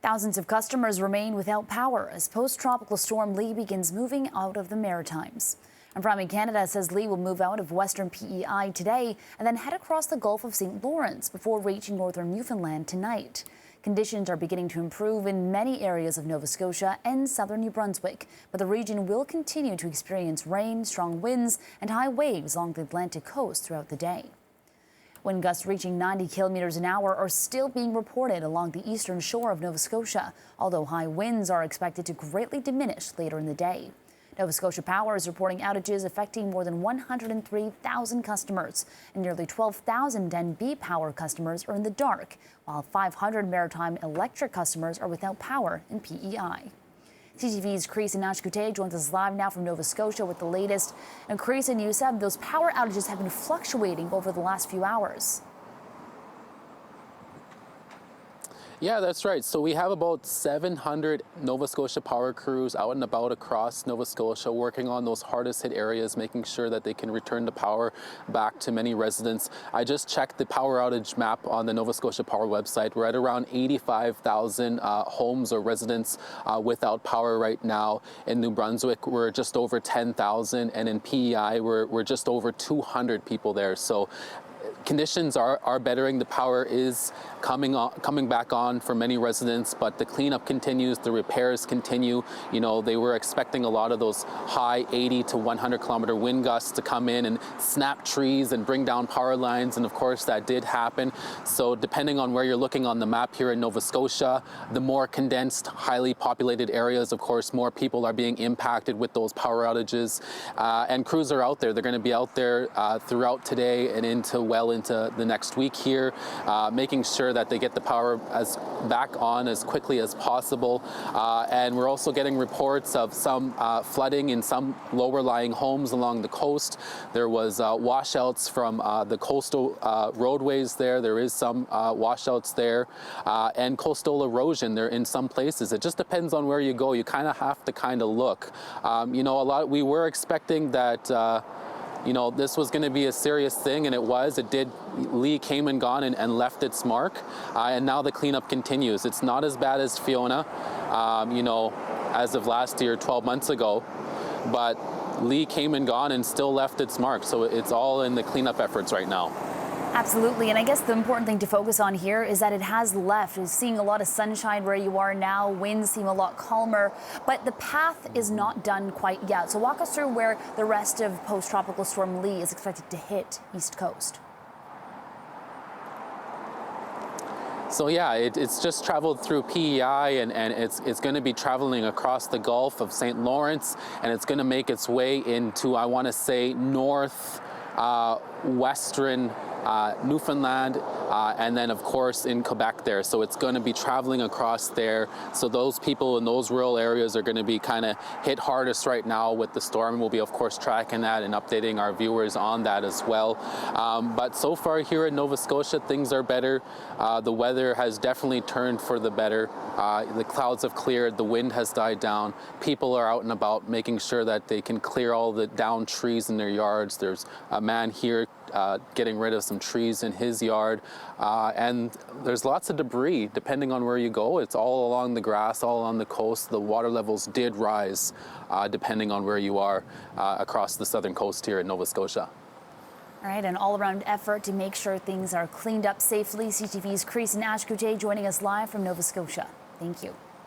Thousands of customers remain without power as post-tropical storm Lee begins moving out of the Maritimes. And Priming Canada says Lee will move out of western PEI today and then head across the Gulf of St. Lawrence before reaching northern Newfoundland tonight. Conditions are beginning to improve in many areas of Nova Scotia and southern New Brunswick, but the region will continue to experience rain, strong winds, and high waves along the Atlantic coast throughout the day. Wind gusts reaching 90 kilometers an hour are still being reported along the eastern shore of Nova Scotia, although high winds are expected to greatly diminish later in the day. Nova Scotia Power is reporting outages affecting more than 103,000 customers, and nearly 12,000 NB Power customers are in the dark, while 500 Maritime Electric customers are without power in PEI. CTV's Chris Inashkute joins us live now from Nova Scotia with the latest. And Chris, and you said those power outages have been fluctuating over the last few hours. Yeah, that's right. So we have about 700 Nova Scotia Power crews out and about across Nova Scotia working on those hardest hit areas, making sure that they can return the power back to many residents. I just checked the power outage map on the Nova Scotia Power website. We're at around 85,000 homes or residents without power right now. In New Brunswick, we're just over 10,000, and in PEI, we're just over 200 people there. So conditions are bettering. The power is coming back on for many residents, but the cleanup continues, the repairs continue. You know, they were expecting a lot of those high 80 to 100 kilometer wind gusts to come in and snap trees and bring down power lines, and of course that did happen. So depending on where you're looking on the map here in Nova Scotia, the more condensed, highly populated areas, of course, more people are being impacted with those power outages. And crews are out there. They're going to be out there throughout today and well into the next week here, making sure that they get the power back on as quickly as possible. And we're also getting reports of some flooding in some lower lying homes along the coast. There was washouts from the coastal roadways there. There is some washouts there, and coastal erosion there in some places. It just depends on where you go. You kind of have to look. You know, we were expecting that you know, this was going to be a serious thing, and it was. It did. Lee came and gone and left its mark, and now the cleanup continues. It's not as bad as Fiona, you know, as of last year, 12 months ago, but Lee came and gone and still left its mark. So it's all in the cleanup efforts right now. Absolutely, and I guess the important thing to focus on here is that it has left. We're seeing a lot of sunshine where you are now. Winds seem a lot calmer, but the path is not done quite yet. So walk us through where the rest of post-tropical storm Lee is expected to hit East Coast. So yeah, it's just traveled through PEI, and it's going to be traveling across the Gulf of St. Lawrence, and it's going to make its way into, I want to say, western Newfoundland, and then of course in Quebec there. So it's going to be traveling across there. So those people in those rural areas are going to be kind of hit hardest right now with the storm. We'll be of course tracking that and updating our viewers on that as well. But so far here in Nova Scotia, things are better. The weather has definitely turned for the better. The clouds have cleared, the wind has died down. People are out and about making sure that they can clear all the downed trees in their yards. There's a man here getting rid of some trees in his yard, and there's lots of debris depending on where you go. It's all along the grass, all along the coast. The water levels did rise depending on where you are across the southern coast here in Nova Scotia. All right, an all-around effort to make sure things are cleaned up safely. CTV's Chris Inashkute joining us live from Nova Scotia. Thank you.